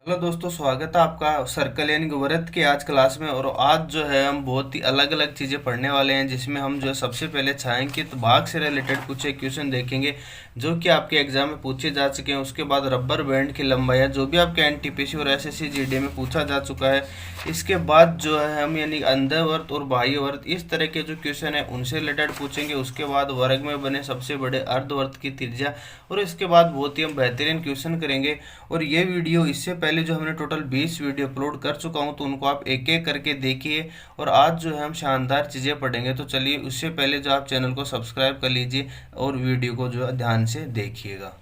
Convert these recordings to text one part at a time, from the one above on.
Hello दोस्तों, स्वागत है आपका सर्कल यानी कि वृत्त की आज क्लास में। और आज जो है हम बहुत ही अलग अलग चीज़ें पढ़ने वाले हैं, जिसमें हम जो है सबसे पहले छायांकित भाग से रिलेटेड कुछ एक क्वेश्चन देखेंगे जो कि आपके एग्जाम में पूछे जा चुके हैं। उसके बाद रबर बैंड की लंबाई है जो भी आपके एनटीपीसी और एसएससी जीडी में पूछा जा चुका है। इसके बाद जो है हम यानी अंधवर्त और बाह्य वर्त इस तरह के जो क्वेश्चन है उनसे रिलेटेड पूछेंगे। उसके बाद वर्ग में बने सबसे बड़े अर्धवर्त की त्रिज्या, और इसके बाद बहुत ही हम बेहतरीन क्वेश्चन करेंगे। और ये वीडियो इससे पहले जो हमने टोटल 20 वीडियो अपलोड कर चुका हूँ, तो उनको आप एक एक करके देखिए। और आज जो है हम शानदार चीज़ें पढ़ेंगे। तो चलिए, उससे पहले जो आप चैनल को सब्सक्राइब कर लीजिए और वीडियो को जो है ध्यान से देखिएगा।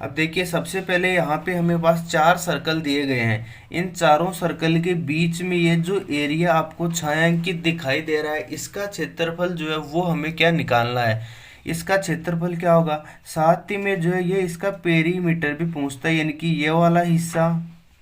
अब देखिए, सबसे पहले यहाँ पे हमें पास 4 सर्कल दिए गए हैं। इन चारों सर्कल के बीच में ये जो एरिया आपको छायांकित दिखाई दे रहा है, इसका क्षेत्रफल जो है वो हमें क्या निकालना है। इसका क्षेत्रफल क्या होगा, साथ ही में जो है ये इसका पेरीमीटर भी पूछता है, यानी कि ये वाला हिस्सा,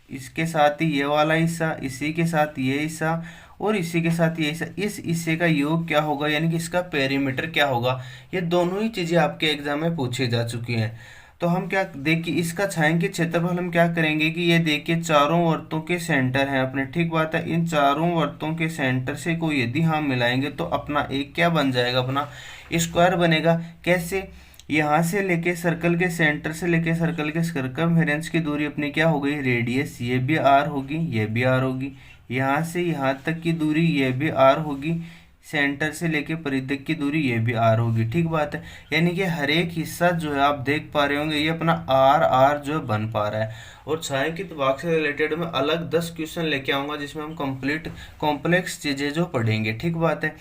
इसके साथ ही ये वाला हिस्सा, इसी के साथ ये हिस्सा और इसी के साथ ये हिस्सा, इस हिस्से का योग क्या होगा, यानी कि इसका पेरीमीटर क्या होगा। ये दोनों ही चीज़ें आपके एग्जाम में पूछी जा चुकी हैं। तो हम क्या देखिए, इसका छायांकित क्षेत्रफल हम क्या करेंगे कि ये देखिए चारों वर्तों के सेंटर हैं अपने, ठीक बात है। इन चारों वर्तों के सेंटर से को यदि हम मिलाएंगे तो अपना एक क्या बन जाएगा, अपना स्क्वायर बनेगा। कैसे, यहाँ से लेके सर्कल के सेंटर से लेके सर्कल के सर्कमफेरेंस की दूरी अपनी क्या हो गई, रेडियस, ये भी आर होगी, ये भी आर होगी। यहाँ से यहाँ तक की दूरी ये भी आर होगी, सेंटर से लेके परिधि की दूरी ये भी आर होगी, ठीक बात है। यानी कि हर एक हिस्सा जो है आप देख पा रहे होंगे ये अपना आर आर जो है बन पा रहा है। और छायांकित भाग से रिलेटेड में अलग 10 क्वेश्चन लेके आऊँगा, जिसमें हम कंप्लीट कॉम्प्लेक्स चीज़ें जो पढ़ेंगे, ठीक बात है।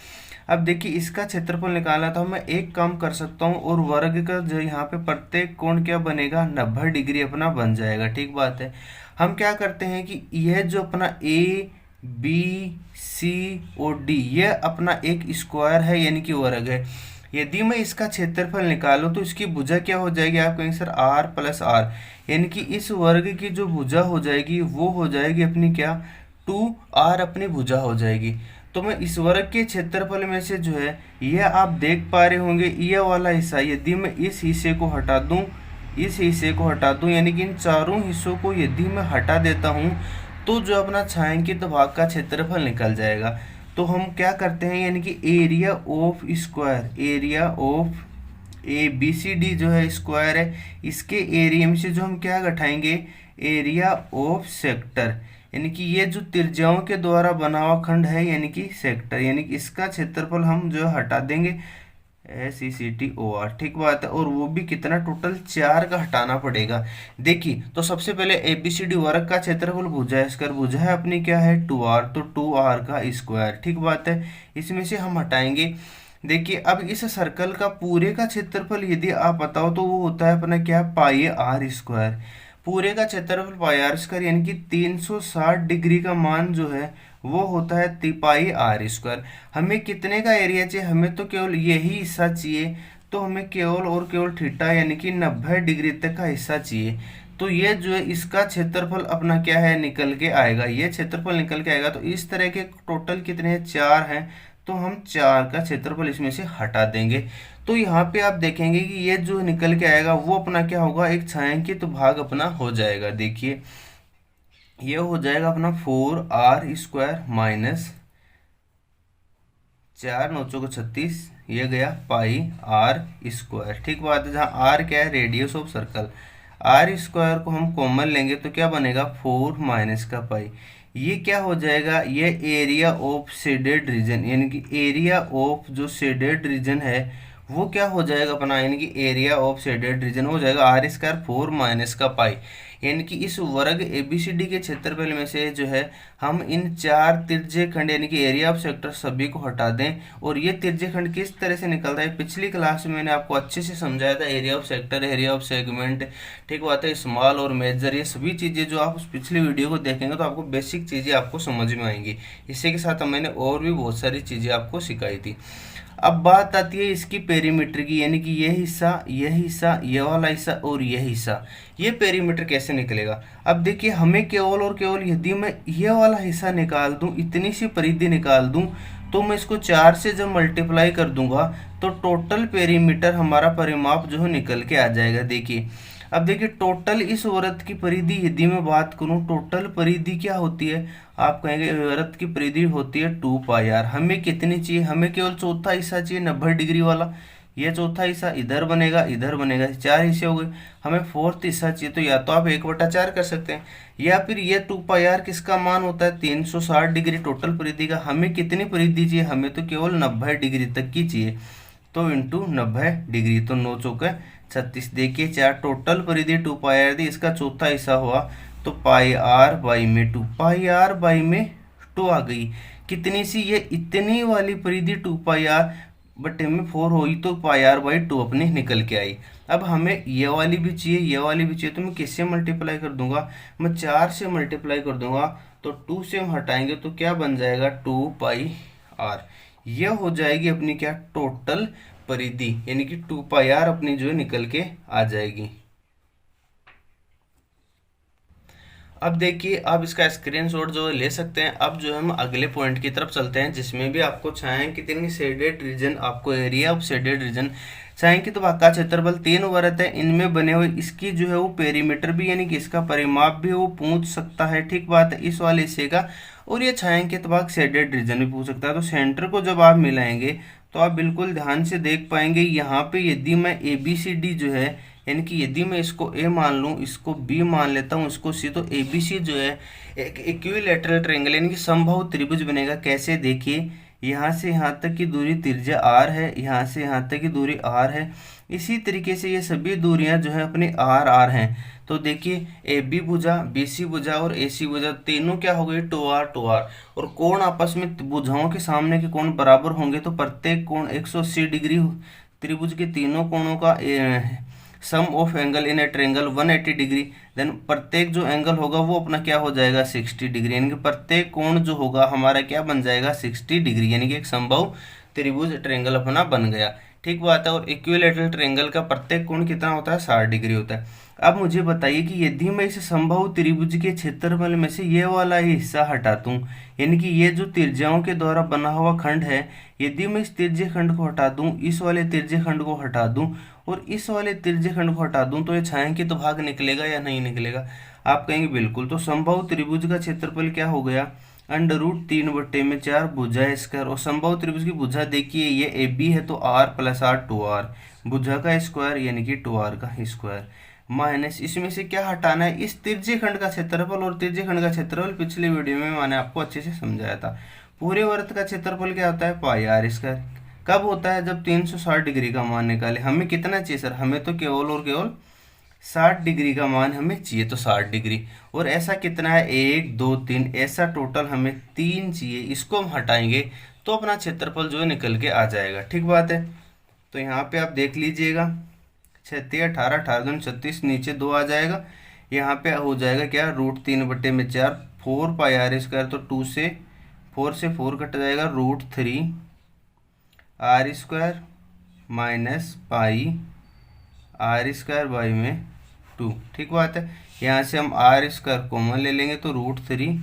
अब देखिए, इसका क्षेत्रफल निकालना तो मैं एक काम कर सकता हूँ, और वर्ग का जो यहाँ पे प्रत्येक कोण क्या बनेगा, 90 डिग्री अपना बन जाएगा, ठीक बात है। हम क्या करते हैं कि यह जो अपना ए बी सी और डी ये अपना एक स्क्वायर है, यानी कि वर्ग है। यदि मैं इसका क्षेत्रफल निकालूं तो इसकी भुजा क्या हो जाएगी, आप कहेंगे सर आर प्लस आर, यानी कि इस वर्ग की जो भुजा हो जाएगी वो हो जाएगी अपनी क्या, 2r अपनी भुजा हो जाएगी। तो मैं इस वर्ग के क्षेत्रफल में से जो है ये आप देख पा रहे होंगे, ये वाला हिस्सा यदि मैं इस हिस्से को हटा दूं, इस हिस्से को हटा दूं, यानी कि इन चारों हिस्सों को यदि मैं हटा देता हूं तो जो अपना छायांकित भाग का क्षेत्रफल निकल जाएगा। तो हम क्या करते हैं, यानी कि area of square, area of A B C D जो है स्क्वायर है, इसके एरिया में से जो हम क्या घटाएंगे, एरिया ऑफ सेक्टर, यानी कि ये जो त्रिज्याओं के द्वारा बना हुआ खंड है, यानी कि सेक्टर, यानी कि इसका क्षेत्रफल हम जो हटा देंगे, SECTOR, ठीक बात है। और वो भी कितना, टोटल 4 का हटाना पड़ेगा। देखिए, तो सबसे पहले ABCD वर्ग का क्षेत्रफल भुजा है, इसका भुजा है अपनी क्या है 2r, तो 2r का स्क्वायर, ठीक बात है। इसमें से हम हटाएंगे। देखिए, अब इस सर्कल का पूरे का क्षेत्रफल यदि आप बताओ तो वो होता है अपना क्या, पाई आर स्क्वायर। पूरे का क्षेत्रफल पाई आर स्क्वायर, यानी कि 360 डिग्री का मान जो है वो होता है पाई आर स्क्वायर। हमें कितने का एरिया चाहिए, हमें तो केवल यही हिस्सा चाहिए, तो हमें केवल और केवल थीटा यानी कि 90 डिग्री तक का हिस्सा चाहिए। तो ये जो है इसका क्षेत्रफल अपना क्या है, निकल के आएगा, ये क्षेत्रफल निकल के आएगा। तो इस तरह के टोटल कितने हैं, 4 हैं, तो हम 4 का क्षेत्रफल इसमें से हटा देंगे। तो यहाँ पे आप देखेंगे कि ये जो निकल के आएगा वो अपना क्या होगा, एक छायांकित भाग अपना हो जाएगा। देखिए, ये हो जाएगा अपना 4r स्क्वायर माइनस 4×9=36, ये गया पाई आर स्क्वायर, ठीक बात है। जहाँ आर क्या है, radius of circle, r square को हम कॉमन लेंगे तो क्या बनेगा, 4 माइनस का पाई, ये क्या हो जाएगा, ये एरिया ऑफ शेडेड रीजन, यानी कि एरिया ऑफ जो शेडेड रीजन है वो क्या हो जाएगा अपना, यानी कि एरिया ऑफ शेडेड रीजन हो जाएगा आर स्क्वायर 4 माइनस का पाई। यानी कि इस वर्ग ABCD के क्षेत्रफल में से जो है हम इन 4 तिर्यक खंड यानी कि एरिया ऑफ सेक्टर सभी को हटा दें। और ये तिर्यक खंड किस तरह से निकलता है, पिछली क्लास में मैंने आपको अच्छे से समझाया था, area of sector, area of segment, ठीक बात है, स्मॉल और मेजर, ये सभी चीज़ें जो आप उस पिछली वीडियो को देखेंगे तो आपको बेसिक चीज़ें आपको समझ में आएंगी। इसी के साथ मैंने और भी बहुत सारी चीज़ें आपको सिखाई थी। अब बात आती है इसकी पेरीमीटर की, यानी कि ये हिस्सा, ये हिस्सा, ये वाला हिस्सा और ये हिस्सा, ये पेरीमीटर कैसे निकलेगा। अब देखिए, हमें केवल और केवल यदि मैं ये वाला हिस्सा निकाल दूं, इतनी सी परिधि निकाल दूं, तो मैं इसको 4 से जब मल्टीप्लाई कर दूंगा तो टोटल पेरीमीटर हमारा परिमाप जो है निकल के आ जाएगा। देखिए, अब देखिए टोटल इस वृत्त की परिधि यदि मैं बात करूं, टोटल परिधि क्या होती है, आप कहेंगे वृत्त की परिधि होती है 2 पाई आर। हमें कितनी चाहिए, हमें केवल चौथा हिस्सा चाहिए 90 डिग्री वाला। ये चौथा हिस्सा इधर बनेगा, इधर बनेगा, 4 हिस्से हो गए। हमें फोर्थ हिस्सा चाहिए, तो या तो आप 1/4 कर सकते हैं, या फिर ये 2 पाई आर किसका मान होता है, 360 डिग्री टोटल परिधि का। हमें कितनी परिधि चाहिए, हमें तो केवल 90 डिग्री तक की चाहिए, तो इंटू 90 डिग्री, तो 9 चौके 36। देखिए 4 टोटल परिधि 2 पाई आर थी, इसका चौथा हिस्सा हुआ, तो पाई आर बाई में 2 आ गई। कितनी सी, ये इतनी वाली परिधि 2 पाई आर/4 हुई, तो पाई आर/2 अपनी निकल के आई। अब हमें ये वाली भी चाहिए, ये वाली भी चाहिए, तो मैं किससे मल्टीप्लाई कर दूंगा, मैं 4 से मल्टीप्लाई कर दूंगा। तो 2 से हम हटाएंगे तो क्या बन जाएगा, 2 पाई आर। ये हो जाएगी अपनी क्या, टोटल परिधि, यानी कि 2 पाई आर अपनी जो है निकल के आ जाएगी। अब देखिए आप इसका स्क्रीनशॉट जो है ले सकते हैं। अब जो है हम अगले पॉइंट की तरफ चलते हैं, जिसमें भी आपको छायांकित शेडेड रीजन, आपको एरिया ऑफ शेडेड रीजन छायांकित भाग का क्षेत्रफल 3 वृत्त है, इनमें बने हुए इसकी जो है वो पेरीमीटर भी, यानी कि इसका परिमाप भी वो पूछ सकता है। ठीक बात है, इस वाले हिस्से का। और ये छायांकित भाग शेडेड रीजन भी पूछ सकता है। तो सेंटर को जब आप मिलाएंगे तो आप बिल्कुल ध्यान से देख पाएंगे, यहाँ पे यदि मैं ABCD जो है, यानी कि यदि मैं इसको ए मान लूँ, इसको बी मान लेता हूँ, इसको सी, तो ABC जो है एक इक्विलैटरल ट्रायंगल यानी कि समबाहु त्रिभुज बनेगा। कैसे, देखिए यहाँ से यहाँ तक की दूरी त्रिज्या R है, यहाँ से यहाँ तक की दूरी R है। इसी तरीके से ये सभी दूरियां जो है अपनी R हैं। तो देखिए AB भुजा, BC भुजा और AC भुजा तीनों क्या हो गई, 2R। और कोण आपस में, भुजाओं के सामने के कोण बराबर होंगे, तो प्रत्येक कोण 180 डिग्री, त्रिभुज के तीनों कोणों का sum of angle in a triangle 180 degree. Then प्रत्येक जो एंगल होगा वो अपना क्या हो जाएगा, 60 डिग्री, यानी कि प्रत्येक कोण जो होगा हमारा क्या बन जाएगा, 60 डिग्री, यानी कि एक समबाहु त्रिभुज ट्रायंगल अपना बन गया। ठीक बात है। और इक्विलैटरल ट्रायंगल का प्रत्येक कोण कितना होता है, 60 डिग्री होता है। अब मुझे बताइए कि यदि मैं इस समबाहु त्रिभुज के क्षेत्रफल में से ये वाला ही हिस्सा हटा दूं, यानी कि ये जो त्रिज्याओं के द्वारा बना हुआ खंड है, यदि मैं इस तिर्य्य खंड को हटा दूं, इस वाले तिर्य्य खंड को हटा दूं और इस वाले तिर्य्य खंड को हटा दूं, तो ये छायांकित भाग निकलेगा या नहीं निकलेगा? आप कहेंगे बिल्कुल। तो समबाहु त्रिभुज का क्षेत्रफल क्या हो गया, √3/4 भुजा स्क्वायर। और समबाहु त्रिभुज की भुजा देखिए, ये AB है तो R + R 2R, भुजा का स्क्वायर यानी कि 2R का स्क्वायर, माइनस इसमें से क्या हटाना है, इस तिर्य्य खंड का क्षेत्रफल। और तिर्य्य खंड का क्षेत्रफल पिछले वीडियो में मैंने आपको अच्छे से समझाया था। पूरे वृत्त का क्षेत्रफल क्या होता है, πr²। कब होता है, जब 360 डिग्री का मान निकाले। हमें कितना चाहिए सर, हमें तो केवल और केवल 60 डिग्री का मान हमें चाहिए, तो 60 डिग्री। और ऐसा कितना है, 1 2 3, ऐसा टोटल हमें 3 चाहिए। इसको हम हटाएंगे तो अपना क्षेत्रफल जो है निकल के आ जाएगा। ठीक बात है। तो यहाँ पे आप देख लीजिएगा, 36 18 18 36, नीचे 2 आ जाएगा। यहाँ पे हो जाएगा क्या, √3/4 4πr²। तो 2 से 4 कट जाएगा, √3 r² माइनस πr²/2। ठीक बात है। यहाँ से हम r² कॉमन ले लेंगे, तो √3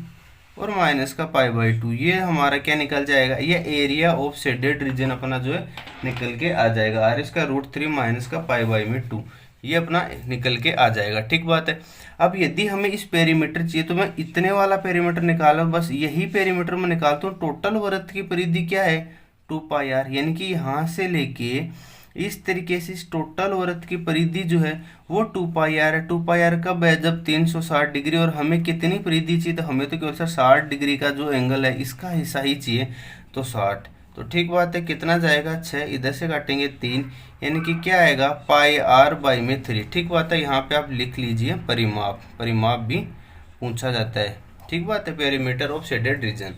और माइनस का π/2, ये हमारा क्या निकल जाएगा, ये एरिया ऑफ शेडेड रीजन अपना जो है निकल के आ जाएगा। r² √3 माइनस का π/2, ये अपना निकल के आ जाएगा। ठीक बात है। अब यदि हमें इस पेरीमीटर चाहिए, तो मैं इतने वाला पेरीमीटर निकाला, बस यही पेरीमीटर में निकालता हूँ। टोटल वृत्त की परिधि क्या है, 2πr, यानी कि यहाँ से लेके इस तरीके से इस टोटल वृत्त की परिधि जो है वो 2πr है। 2πr कब है, जब 360 डिग्री। और हमें कितनी परिधि चाहिए, तो हमें तो केवल सर 60 डिग्री का जो एंगल है इसका हिस्सा ही चाहिए, तो 60। तो ठीक बात है, कितना जाएगा, 6, इधर से काटेंगे 3, यानी कि क्या आएगा, πr/3। ठीक बात है। यहाँ पे आप लिख लीजिए परिमाप भी पूछा जाता है। ठीक बात है, पेरीमीटर ऑफ शेडेड रीजन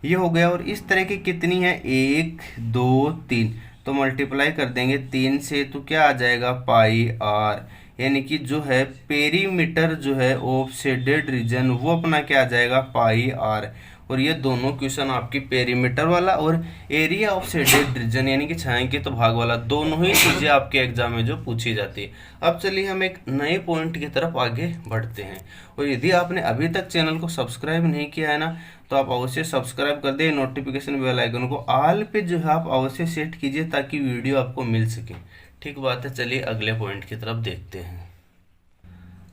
ये हो गया। और इस तरह की कितनी है, 1 2 3, तो मल्टीप्लाई कर देंगे 3 से, तो क्या आ जाएगा, πr, यानी कि जो है पेरीमीटर जो है ऑफ शेडेड रीजन वो अपना क्या आ जाएगा, πr। और ये दोनों क्वेश्चन आपकी पेरीमीटर वाला और एरिया ऑफ शेडेड रीजन यानी कि छायांकित भाग वाला, दोनों ही चीज़ें आपके एग्जाम में जो पूछी जाती है। अब चलिए हम एक नए पॉइंट की तरफ आगे बढ़ते हैं। और यदि आपने अभी तक चैनल को सब्सक्राइब नहीं किया है ना, तो आप अवश्य सब्सक्राइब कर दें, नोटिफिकेशन बेल आइकन को ऑल पे जो है आप अवश्य सेट कीजिए, ताकि वीडियो आपको मिल सके। ठीक बात है। चलिए अगले पॉइंट की तरफ देखते हैं।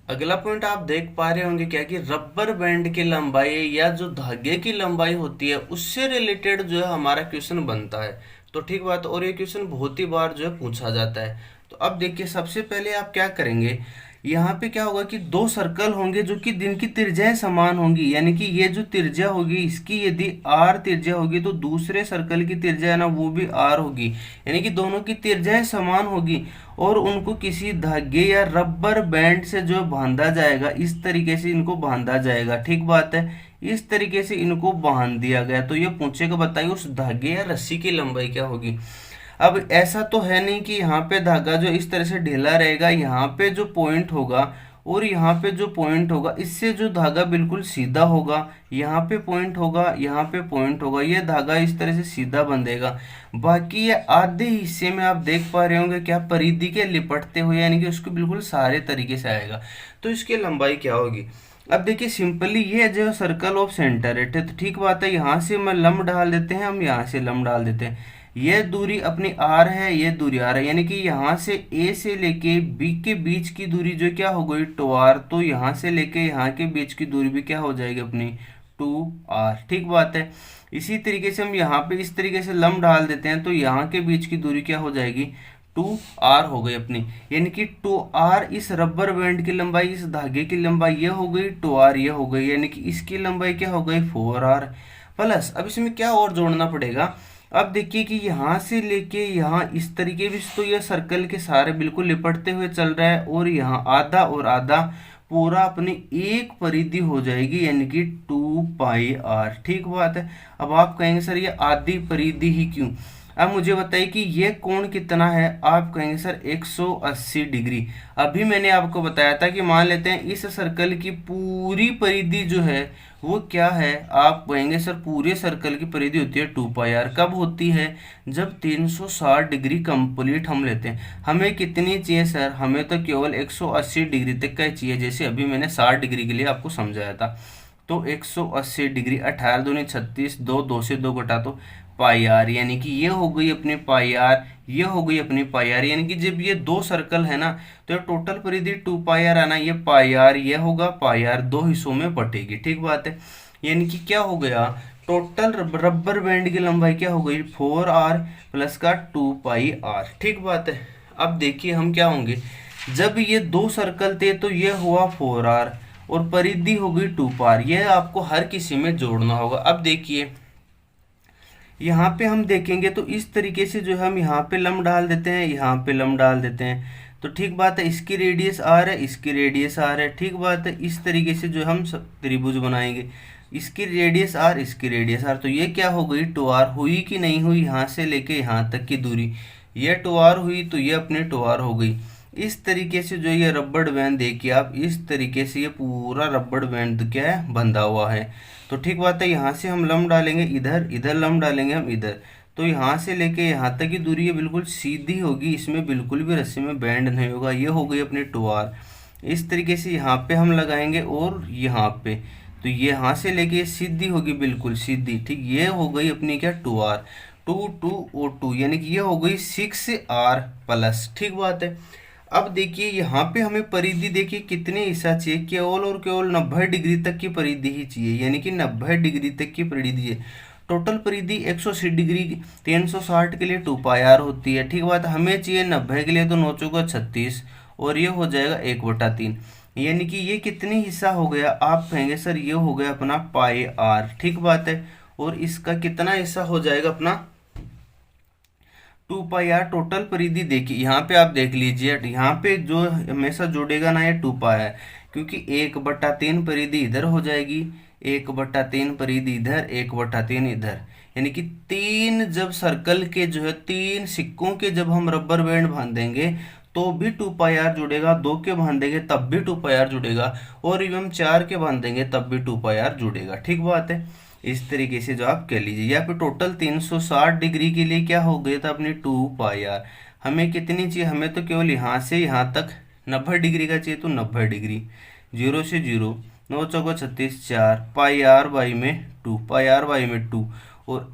अगला पॉइंट आप देख पा रहे होंगे क्या कि रबर बैंड की लंबाई या जो धागे की लंबाई होती है उससे रिलेटेड जो है हमारा क्वेश्चन बनता है। तो ठीक बात, और ये क्वेश्चन बहुत ही बार जो है पूछा जाता है। तो अब देखिए, सबसे पहले आप क्या करेंगे, यहाँ पे क्या होगा कि दो सर्कल होंगे जो कि जिनकी त्रिज्याएं समान होंगी, यानी कि ये जो त्रिज्या होगी इसकी यदि आर त्रिज्या होगी तो दूसरे सर्कल की त्रिज्या है ना वो भी आर होगी, यानी कि दोनों की त्रिज्याएं समान होगी और उनको किसी धागे या रबर बैंड से जो बांधा जाएगा, इस तरीके से इनको बांधा जाएगा। ठीक बात है, इस तरीके से इनको बांध दिया गया। तो ये पूछेगा बताइए उस धागे या रस्सी की लंबाई क्या होगी। अब ऐसा तो है नहीं कि यहाँ पे धागा जो इस तरह से ढीला रहेगा, यहाँ पे जो पॉइंट होगा और यहाँ पे जो पॉइंट होगा इससे जो धागा बिल्कुल सीधा होगा, यहाँ पे पॉइंट होगा, यहाँ पे पॉइंट होगा, ये धागा इस तरह से सीधा बंधेगा। बाकी ये आधे हिस्से में आप देख पा रहे होंगे क्या, परिधि के लिपटते हुए, यानी कि उसको बिल्कुल सारे तरीके से आएगा। तो इसकी लंबाई क्या होगी। अब देखिए सिंपली ये जो सर्कल ऑफ सेंटर है, तो ठीक बात है, यहाँ से मैं लंब डाल देते हैं, हम यहाँ से लंब डाल देते हैं। ये दूरी अपनी आर है, ये दूरी आर है, यानी कि यहाँ से ए से लेके बी के बीच की दूरी जो क्या हो गई टू आर। तो यहाँ से लेके यहाँ के बीच की दूरी भी क्या हो जाएगी अपनी टू आर। ठीक बात है। इसी तरीके से हम यहाँ पे इस तरीके से लंब डाल देते हैं, तो यहाँ के बीच की दूरी क्या हो जाएगी टू आर हो गई अपनी, यानी कि टू आर इस रबर बैंड की लंबाई, इस धागे की लंबाई ये हो गई टू आर, ये हो गई, यानी कि इसकी लंबाई क्या हो गई फोर आर प्लस। अब इसमें क्या और जोड़ना पड़ेगा। अब देखिए कि यहाँ से लेके यहाँ इस तरीके भी तो ये सर्कल के सारे बिल्कुल लिपटते हुए चल रहा है, और यहाँ आधा और आधा पूरा अपनी एक परिधि हो जाएगी, यानी कि टू पाई आर। ठीक बात है। अब आप कहेंगे सर ये आधी परिधि ही क्यों। अब मुझे बताइए कि ये कोण कितना है, आप कहेंगे सर 180 डिग्री। अभी मैंने आपको बताया था कि मान लेते हैं इस सर्कल की पूरी परिधि जो है वो क्या है, आप कहेंगे सर पूरे सर्कल की परिधि होती है टू पाई आर। कब होती है, जब 360 डिग्री कंप्लीट हम लेते हैं। हमें कितनी चाहिए सर, हमें तो केवल 180 डिग्री तक का चाहिए, जैसे अभी मैंने 60 डिग्री के लिए आपको समझाया था। तो 180 डिग्री, 18 दूनी 36, दो दो से दो घटा तो पाई आर, यानी कि ये हो गई अपनी पाई आर, ये हो गई अपनी पाई आर। यानी कि जब ये दो सर्कल है ना तो ये टोटल परिधि टू पाई आर आना, ये पाई आर ये होगा, पाई आर दो हिस्सों में बटेगी। ठीक बात है। यानी कि क्या हो गया, टोटल रबर बैंड की लंबाई क्या हो गई फोर आर प्लस का टू पाई आर। ठीक बात है। अब देखिए हम क्या होंगे, जब ये दो सर्कल थे तो ये हुआ फोर आर और परिधि हो गई टू पार, यह आपको हर किसी में जोड़ना होगा। अब देखिए यहाँ पे हम देखेंगे तो इस तरीके से जो हम यहाँ पे लंब डाल देते हैं, यहाँ पे लंब डाल देते हैं। तो ठीक बात है, इसकी रेडियस आर है, इसकी रेडियस आर है। ठीक बात है। इस तरीके से जो हम त्रिभुज बनाएंगे, इसकी रेडियस आर, इसकी रेडियस आर, तो ये क्या हो गई टू आर हुई कि नहीं हुई, यहाँ से लेके यहाँ तक की दूरी ये टू आर हुई, तो ये अपनी टू आर हो गई। इस तरीके से जो ये रबड़ बैंड देखिए आप, इस तरीके से ये पूरा रबड़ बैंड क्या है बंधा हुआ है। तो ठीक बात है, यहाँ से हम लंब डालेंगे इधर, इधर लंब डालेंगे हम इधर, तो यहाँ से लेके यहाँ तक की दूरी ये बिल्कुल सीधी होगी, इसमें बिल्कुल भी रस्सी में बैंड नहीं होगा। ये हो गई अपनी टू आर। इस तरीके से यहाँ पे हम लगाएंगे और यहाँ पे, तो ये यहाँ से लेके सीधी होगी बिल्कुल सीधी। ठीक, ये हो गई अपनी क्या two r, two two o two, यानी कि ये हो गई सिक्स आर प्लस। ठीक बात है। अब देखिए यहाँ पे हमें परिधि देखिए कितने हिस्सा चाहिए, केवल और केवल 90 डिग्री तक की परिधि ही चाहिए, यानी कि 90 डिग्री तक की परिधि है। टोटल परिधि 180 डिग्री 360 के लिए टू पाई आर होती है। ठीक बात, हमें चाहिए 90 के लिए, तो 9 चौका 36 और ये हो जाएगा 1/3, यानी कि ये कितने हिस्सा हो गया, आप कहेंगे सर ये हो गया अपना पाई आर। ठीक बात है। और इसका कितना हिस्सा हो जाएगा अपना टू पाई आर। टोटल परिधि देखिए यहाँ पे आप देख लीजिए, यहाँ पे जो हमेशा जुड़ेगा ना ये टू पाई है, क्योंकि 1/3 परिधि इधर हो जाएगी, 1/3 परिधि इधर, 1/3 इधर, यानी कि तीन जब सर्कल के जो है तीन सिक्कों के जब हम रबर बैंड बांधेंगे तो भी टू पाई आर जुड़ेगा, दो के बांधेंगे तब भी टू पाई आर जुड़ेगा, और एवं चार के बांधेंगे तब भी टू पाई आर जुड़ेगा। ठीक बात है। इस तरीके से जो आप कह लीजिए, यहाँ पे टोटल 360 डिग्री के लिए क्या हो गया था अपनी टू पाई आर। हमें कितनी चाहिए, हमें तो केवल यहाँ से यहाँ तक 90 डिग्री का चाहिए, तो 90 डिग्री, जीरो से जीरो, 9 चौका 36, 4 पाई आर बाई में टू, पाई आर बाई में टू, और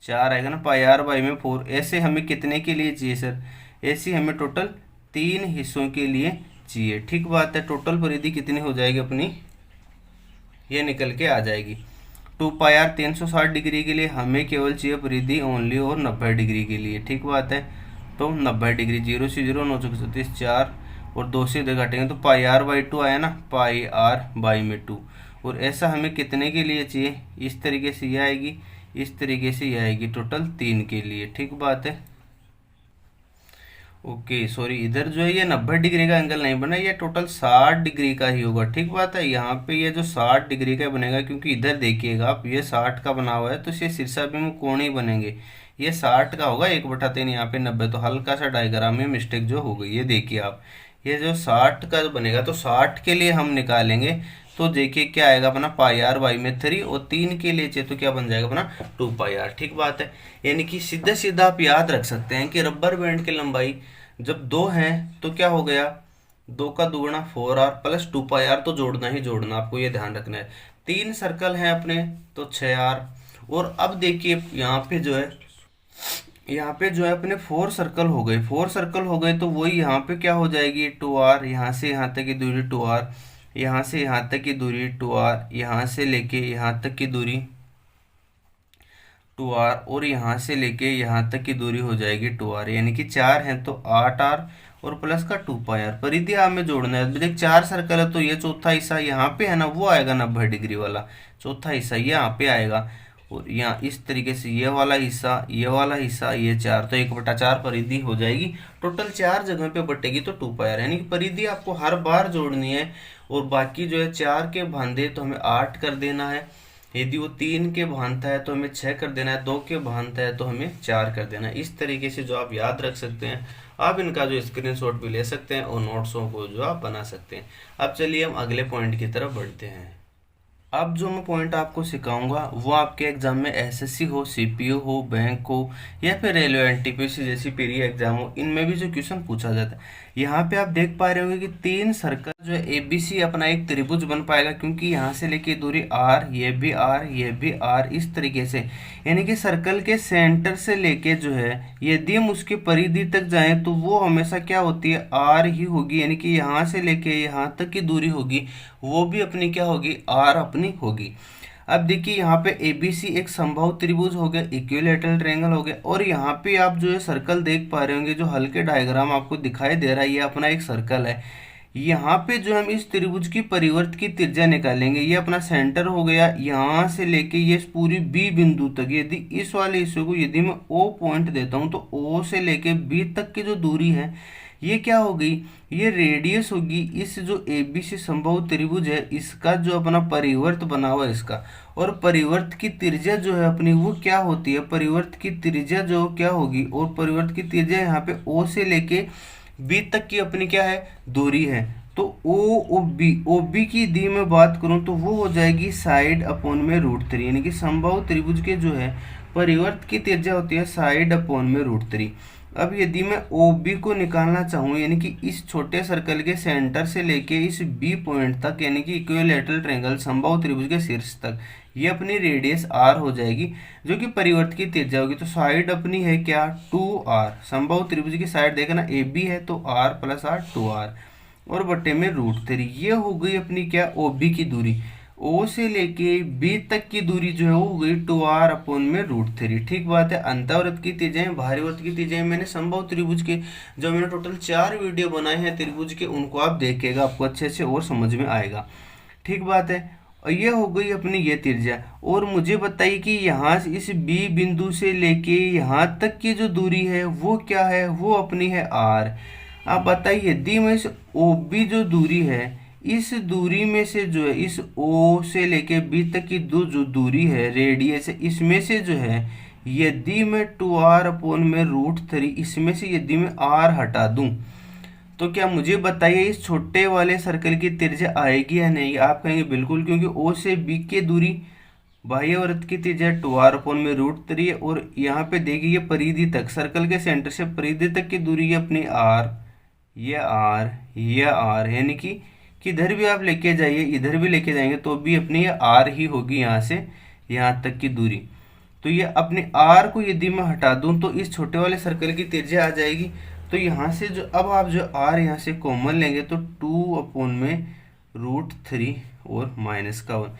4 आएगा ना, पाई आर बाई में 4। ऐसे हमें कितने के लिए चाहिए सर, ऐसे हमें टोटल 3 हिस्सों के लिए चाहिए। ठीक बात है। टोटल परिधि कितनी हो जाएगी अपनी, ये निकल के आ जाएगी 2πr 360 डिग्री के लिए हमें केवल चाहिए परिधि ओनली और 90 डिग्री के लिए। ठीक बात है। तो 90 डिग्री, 0 से 0 9 चौक 37 4 और 2 से इधर घटेंगे तो πr/2 आया ना, πr/2। और ऐसा हमें कितने के लिए चाहिए, इस तरीके से ये आएगी, इस तरीके से ये आएगी, टोटल 3 के लिए। ठीक बात है। ओके सॉरी, इधर जो है ये 90 डिग्री का एंगल नहीं बना, ये टोटल 60 डिग्री का ही होगा। ठीक बात है। यहाँ पे ये जो 60 डिग्री का बनेगा, क्योंकि इधर देखिएगा आप ये 60 का बना हुआ है तो ये शीर्षाभिमुख में कोण ही बनेंगे, ये 60 का होगा, 1/3 यहाँ पे 90, तो हल्का सा डायग्राम में मिस्टेक जो हो गई। ये देखिए आप, ये जो 60 का बनेगा तो 60 के लिए हम निकालेंगे तो देखिए क्या आएगा अपना πr/3, और 3 के लिए चाहिए तो क्या बन जाएगा अपना 2πr। ठीक बात है। यानी कि सीधा सीधा आप याद रख सकते हैं कि रबर बैंड की लंबाई जब 2 है तो क्या हो गया, 2 का दुगुना 4r प्लस 2πr, तो जोड़ना ही जोड़ना, आपको ये ध्यान रखना है। 3 सर्कल हैं अपने तो 6r, और अब देखिए यहाँ पे जो है, यहाँ पे जो है अपने 4 सर्कल हो गए, 4 सर्कल हो गए तो वही यहाँ पे क्या हो जाएगी 2r, यहाँ से यहाँ तक की दूरी 2r, यहाँ से यहाँ तक की दूरी 2r, यहाँ से लेके यहाँ तक की दूरी 2r, और यहाँ से लेके यहाँ तक की दूरी हो जाएगी 2r, यानी कि 4 हैं तो 8r और प्लस का 2πr। परिधि हमें जोड़ना है। देख 4 सर्कल है तो ये चौथा हिस्सा यहाँ पे है ना, वो आएगा 90 डिग्री वाला चौथा हिस्सा, ये यहाँ पे आएगा, और यहाँ इस तरीके से ये वाला हिस्सा, ये वाला हिस्सा, ये 4, तो 1/4 परिधि हो जाएगी। टोटल 4 जगह पे बटेगी तो 2πr, यानी कि परिधि आपको हर बार जोड़नी है। और बाकी जो है 4 के भांदे तो हमें 8 कर देना है, यदि वो 3 के भानता है तो हमें 6 कर देना है, 2 के भानता है तो हमें 4 कर देना है। इस तरीके से जो आप याद रख सकते हैं, आप इनका जो स्क्रीनशॉट भी ले सकते हैं और नोट्सों को जो आप बना सकते हैं। अब चलिए हम अगले पॉइंट की तरफ बढ़ते हैं। अब जो मैं पॉइंट आपको सिखाऊंगा वो आपके एग्जाम में एसएससी हो, सीपीओ हो, बैंक हो, या फिर रेलवे एनटीपीसी जैसी प्री एग्जाम हो, इनमें भी जो क्वेश्चन पूछा जाता है। यहाँ पे आप देख पा रहे होंगे कि 3 सर्कल जो है एबीसी अपना एक त्रिभुज बन पाएगा, क्योंकि यहाँ से लेके दूरी r, ये भी r, ये भी r, इस तरीके से, यानी कि सर्कल के सेंटर से लेके जो है यदि हम उसकी परिधि तक जाएं तो वो हमेशा क्या होती है r ही होगी, यानी कि यहाँ से लेके यहाँ तक की दूरी होगी वो भी अपनी क्या होगी, r अपनी होगी। अब देखिए यहाँ पे ABC एक समबाहु त्रिभुज हो गया, इक्विलैटरल ट्रायंगल हो गया, और यहाँ पे आप जो है सर्कल देख पा रहे होंगे, जो हल्के डायग्राम आपको दिखाई दे रहा है, ये अपना एक सर्कल है। यहाँ पे जो हम इस त्रिभुज की परिवर्त की त्रिज्या निकालेंगे, ये अपना सेंटर हो गया, यहाँ से लेके ये पूरी B बिंदु तक, यदि इस वाले हिस्से को यदि मैं O पॉइंट देता हूँ तो O से लेके B तक की जो दूरी है ये क्या हो गई, ये रेडियस होगी। इस जो ABC समबाहु त्रिभुज है इसका जो अपना परिवर्त बना हुआ है इसका, और परिवर्त की त्रिज्या जो है अपनी वो क्या होती है, परिवर्त की त्रिज्या जो क्या होगी, और परिवर्त की त्रिज्या यहाँ पे O से लेके B तक की अपनी क्या है, दूरी है। तो OB की दी मैं बात करूं तो वो हो जाएगी साइड अपॉन में √3, यानी कि समबाहु त्रिभुज के जो है परिवर्त की त्रिज्या होती है साइड अपॉन में √3। अब यदि मैं OB को निकालना चाहूँ, यानी कि इस छोटे सर्कल के सेंटर से लेके इस B पॉइंट तक, यानी कि इक्विलैटरल ट्रायंगल समबाहु त्रिभुज के शीर्ष तक, ये अपनी रेडियस r हो जाएगी जो कि परिवर्त की त्रिज्या होगी। तो साइड अपनी है क्या 2r, समबाहु त्रिभुज की साइड देखना AB है तो r + r 2r, और बटे में √3, ये हो गई अपनी क्या OB की दूरी। O से लेके B तक की दूरी जो है वो हो गई 2r अपॉन में √3। ठीक बात है। अंतःवृत्त की त्रिज्याएं, बाहरी वृत्त की त्रिज्याएं, मैंने समबाहु त्रिभुज के जो मैंने टोटल 4 वीडियो बनाए हैं त्रिभुज के, उनको आप देखिएगा, आपको अच्छे से और समझ में आएगा। ठीक बात है। और ये हो गई अपनी ये त्रिज्या, और मुझे बताइए कि यहाँ से इस B बिंदु से लेके यहाँ तक की जो दूरी है वो क्या है, वो अपनी है r। आप बताइए यदि मैं इस OB जो दूरी है, इस दूरी में से जो है इस O से लेके B तक की जो दूरी है रेडियस है, इसमें से जो है यदि मैं 2r अपॉन में √3 इसमें से यदि मैं r हटा दूं तो क्या मुझे बताइए इस छोटे वाले सर्कल की त्रिज्या आएगी या नहीं। आप कहेंगे बिल्कुल, क्योंकि O से B की दूरी बाह्य वृत्त की त्रिज्या 2r अपॉन में √3 है, और यहाँ पे देखिए ये परिधि तक, सर्कल के सेंटर से परिधि तक की दूरी है अपनी r, ये r, ये r, यानी कि किधर भी आप लेके जाइए, इधर भी लेके जाएंगे तो भी अपनी ये r ही होगी यहाँ से यहाँ तक की दूरी। तो ये अपने r को यदि मैं हटा दूं तो इस छोटे वाले सर्कल की त्रिज्या आ जाएगी। तो यहाँ से जो अब आप जो आर यहाँ से कॉमन लेंगे तो 2/√3 और -1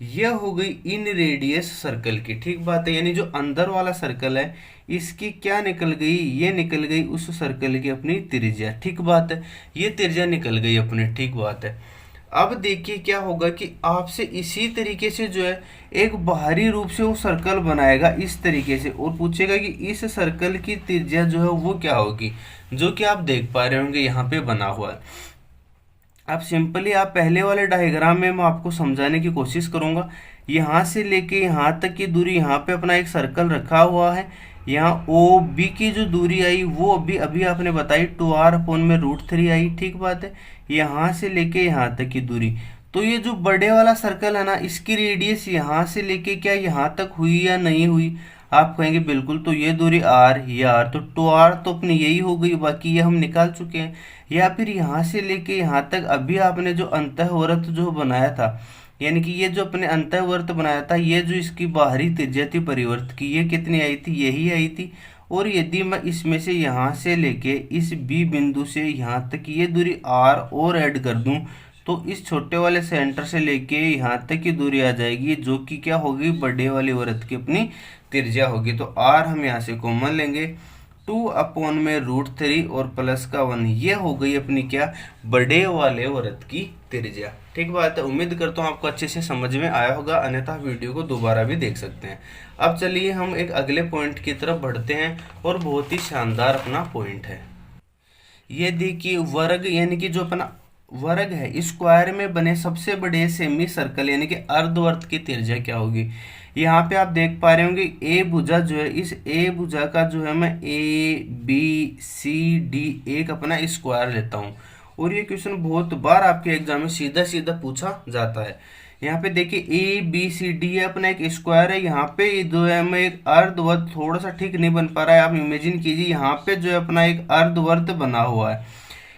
यह हो गई इन रेडियस सर्कल की। ठीक बात है, यानी जो अंदर वाला सर्कल है इसकी क्या निकल गई, ये निकल गई उस सर्कल की अपनी त्रिज्या। ठीक बात है, ये त्रिज्या निकल गई अपनी। ठीक बात है, अब देखिए क्या होगा कि आपसे इसी तरीके से जो है एक बाहरी रूप से वो सर्कल बनाएगा इस तरीके से, और पूछेगा कि इस सर्कल की त्रिज्या जो है वो क्या होगी, जो कि आप देख पा रहे होंगे यहाँ पे बना हुआ है। अब सिंपली आप पहले वाले डायग्राम में मैं आपको समझाने की कोशिश करूंगा। यहाँ से लेके यहाँ तक की दूरी, यहाँ पे अपना एक सर्कल रखा हुआ है। यहाँ ओ बी की जो दूरी आई वो अभी अभी आपने बताई 2r/√3 आई। ठीक बात है, यहाँ से लेके यहाँ तक की दूरी, तो ये जो बड़े वाला सर्कल है ना इसकी रेडियस यहाँ से लेके क्या यहाँ तक हुई या नहीं हुई, आप कहेंगे बिल्कुल। तो ये दूरी r, ये r, तो 2r तो अपनी यही हो गई, बाकी ये हम निकाल चुके हैं। या फिर यहाँ से लेके यहाँ तक अभी आपने जो अंतःवर्त जो बनाया था, यानी कि ये जो अपने अंतःवर्त बनाया था, ये जो इसकी बाहरी त्रिज्या थी परिवर्त की, ये कितनी आई थी, यही आई थी। और यदि मैं इसमें से यहाँ से लेके इस बी बिंदु से यहाँ तक ये दूरी r और ऐड कर दूं, तो इस छोटे वाले सेंटर से लेके यहाँ तक की दूरी आ जाएगी, जो कि क्या होगी, बड़े वाले वृत्त की अपनी त्रिज्या होगी। तो r हम यहाँ से कॉमन लेंगे, 2/√3 और +1, ये हो गई अपनी क्या, बड़े वाले वृत्त की त्रिज्या। ठीक बात है, उम्मीद करता हूँ आपको अच्छे से समझ में आया होगा, अन्यथा वीडियो को दोबारा भी देख सकते हैं। अब चलिए हम एक अगले पॉइंट की तरफ बढ़ते हैं, और बहुत ही शानदार अपना पॉइंट है। ये देखिए वर्ग, यानी कि जो अपना वर्ग है, स्क्वायर में बने सबसे बड़े सेमी सर्कल यानी कि अर्धवर्त की त्रिज्या क्या होगी। यहाँ पे आप देख पा रहे होंगे ए भुजा जो है, इस ए भुजा का जो है मैं ABCD एक अपना स्क्वायर लेता हूँ, और ये क्वेश्चन बहुत बार आपके एग्जाम में सीधा सीधा पूछा जाता है। यहाँ पे देखिए ABCD है अपना एक स्क्वायर है, यहाँ पे जो है मैं एक अर्धवर्त, थोड़ा सा ठीक नहीं बन पा रहा है, आप इमेजिन कीजिए यहाँ पे जो है अपना एक अर्धवर्त बना हुआ है,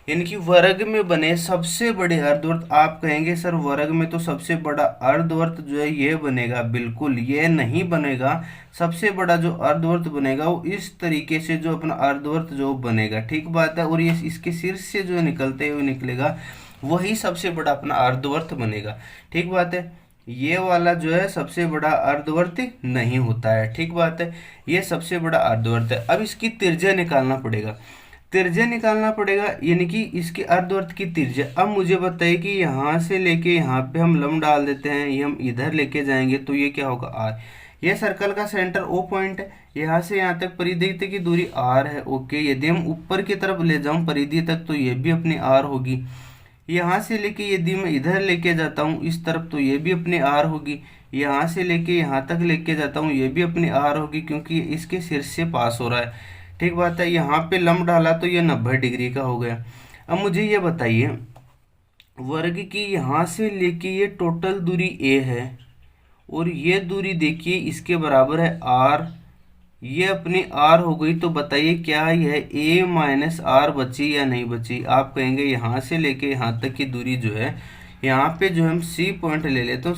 यानी कि वर्ग में बने सबसे बड़े अर्धवर्त। आप कहेंगे सर वर्ग में तो सबसे बड़ा अर्धवर्त जो है ये बनेगा, बिल्कुल ये नहीं बनेगा। सबसे बड़ा जो अर्धवर्त बनेगा वो इस तरीके से जो अपना अर्धवर्त जो बनेगा। ठीक बात है, और ये इसके शीर्ष से जो निकलते हुए निकलेगा वही सबसे बड़ा अपना अर्धवर्त बनेगा। ठीक बात है, ये वाला जो है सबसे बड़ा अर्धवर्त नहीं होता है। ठीक बात है, ये सबसे बड़ा अर्धवर्त है। अब इसकी त्रिज्या निकालना पड़ेगा, त्रिज्या निकालना पड़ेगा, यानी कि इसके अर्धवर्त की त्रिज्या। अब मुझे बताइए कि यहाँ से लेके यहाँ पे हम लंब डाल देते हैं, ये हम इधर लेके जाएंगे तो ये क्या होगा, r। ये सर्कल का सेंटर O पॉइंट है, यहाँ से यहाँ तक परिधि तक की दूरी r है। ओके, यदि हम ऊपर की तरफ ले जाऊँ परिधि तक तो ये भी अपनी r होगी। यहाँ से लेके यदि मैं इधर लेके जाता हूँ इस तरफ तो ये भी अपनी r होगी। यहाँ से लेके यहाँ तक लेके जाता हूँ ये भी अपनी r होगी, क्योंकि इसके शीर्ष से पास हो रहा है। ठीक बात है, यहाँ पे लंब डाला तो ये 90 डिग्री का हो गया। अब मुझे ये बताइए वर्ग की यहाँ से लेके ये टोटल दूरी a है, और ये दूरी देखिए इसके बराबर है r, ये अपनी r हो गई। तो बताइए क्या यह a - r बची या नहीं बची। आप कहेंगे यहाँ से लेके यहाँ तक की दूरी जो है, यहाँ पे जो हम C पॉइंट ले ले तो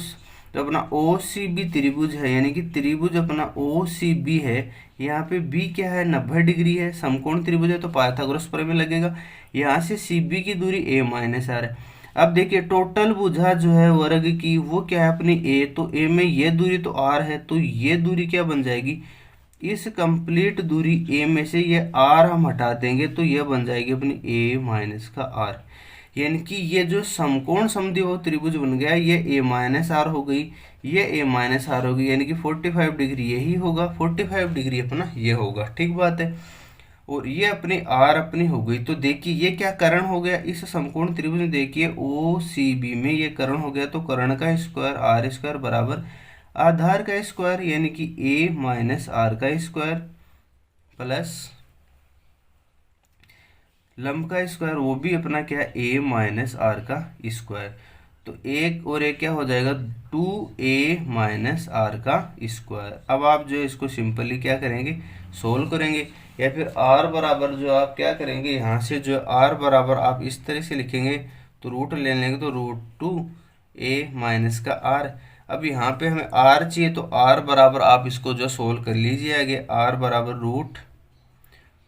अपना OCB त्रिभुज है, यानी कि त्रिभुज अपना OCB है। यहाँ पे B क्या है, 90 डिग्री है, समकोण त्रिभुज है तो पाइथागोरस प्रमेय लगेगा। यहाँ से CB की दूरी a - r है। अब देखिए टोटल भुजा जो है वर्ग की वो क्या है अपनी a, तो a में ये दूरी तो r है, तो ये दूरी क्या बन जाएगी, इस कंप्लीट दूरी a में से ये r हम हटा देंगे तो ये बन जाएगी अपनी a - का r, यानी कि ये जो समकोण समद्विबाहु त्रिभुज बन गया ये a - r हो गई, ये a - r हो गई, यानी कि 45 डिग्री यही होगा, 45 डिग्री अपना ये होगा। ठीक बात है, और ये अपनी r अपनी हो गई। तो देखिए ये क्या कर्ण हो गया इस समकोण त्रिभुज में, देखिए OCB में ये कर्ण हो गया, तो कर्ण का स्क्वायर r² बराबर आधार का स्क्वायर, यानी कि a - r का स्क्वायर प्लस लंब का स्क्वायर, वो भी अपना क्या है a - r का स्क्वायर। तो एक और एक क्या हो जाएगा 2a - r का स्क्वायर। अब आप जो है इसको सिंपली क्या करेंगे, सोल्व करेंगे, या फिर r बराबर जो आप क्या करेंगे, यहाँ से जो r बराबर आप इस तरह से लिखेंगे तो रूट ले लेंगे, तो √2a - का r। अब यहाँ पे हमें r चाहिए, तो r बराबर आप इसको जो सोल्व कर लीजिए आगे, r बराबर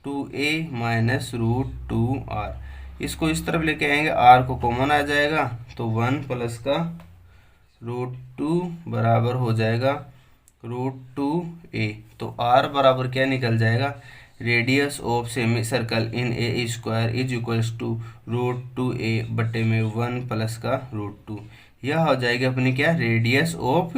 2a माइनस √2r। इसको इस तरफ लेके आएंगे, r को कॉमन आ जाएगा तो 1 प्लस का √2 बराबर हो जाएगा √2a। तो r बराबर क्या निकल जाएगा, radius of semi circle in a square is equals to √2a बटे में 1 प्लस का √2। यह हो जाएगी अपनी क्या, radius of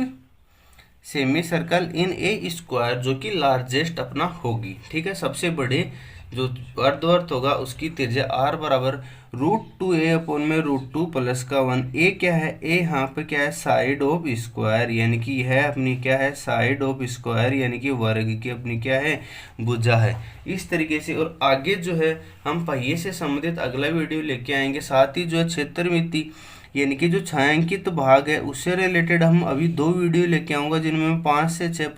semi circle in a square, जो कि लार्जेस्ट अपना होगी। ठीक है, सबसे बड़े जो अर्धवर्त होगा उसकी त्रिज्या r बराबर √2a अपॉन में √2 प्लस का 1। ए क्या है, ए यहाँ पे क्या है, साइड ऑफ स्क्वायर, यानी कि यह अपनी क्या है, साइड ऑफ स्क्वायर, यानी कि वर्ग की अपनी क्या है, भुजा है। इस तरीके से और आगे जो है हम पहिए से संबंधित अगला वीडियो लेके आएंगे। साथ ही जो है क्षेत्रमिति यानी कि जो छायांकित भाग है उससे रिलेटेड हम अभी 2 वीडियो लेके आऊँगा, जिनमें मैं 5 से 6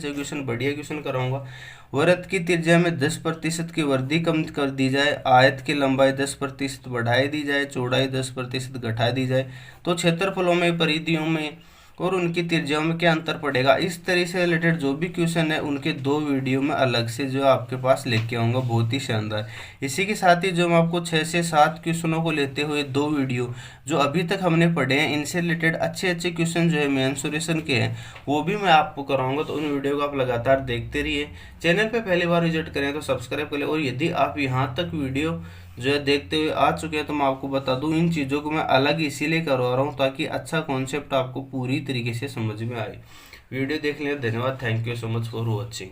क्वेश्चन बढ़िया क्वेश्चन कराऊंगा। वृत्त की त्रिज्या में 10% की वृद्धि कम कर दी जाए, आयत की लंबाई 10% बढ़ाई दी जाए, चौड़ाई 10% घटा दी जाए, तो क्षेत्रफलों में, परिधियों में और उनकी त्रिज्याओं में क्या अंतर पड़ेगा। इस तरह से रिलेटेड जो भी क्वेश्चन है उनके 2 वीडियो में अलग से जो आपके पास लेके आऊँगा, बहुत ही शानदार। इसी के साथ ही जो मैं आपको 6 से 7 क्वेश्चनों को लेते हुए 2 वीडियो जो अभी तक हमने पढ़े हैं, इनसे रिलेटेड अच्छे अच्छे क्वेश्चन जो है मेंसुरेशन के हैं, वो भी मैं आपको कराऊंगा। तो उन वीडियो को आप लगातार देखते रहिए। चैनल पे पहली बार विजिट करें तो सब्सक्राइब करें, और यदि आप यहाँ तक वीडियो जो है देखते हुए आ चुके हैं तो मैं आपको बता दूं, इन चीज़ों को मैं अलग इसीलिए करवा रहा हूँ ताकि अच्छा कॉन्सेप्ट आपको पूरी तरीके से समझ में आए। वीडियो देखने के लिए धन्यवाद। Thank you so much for watching.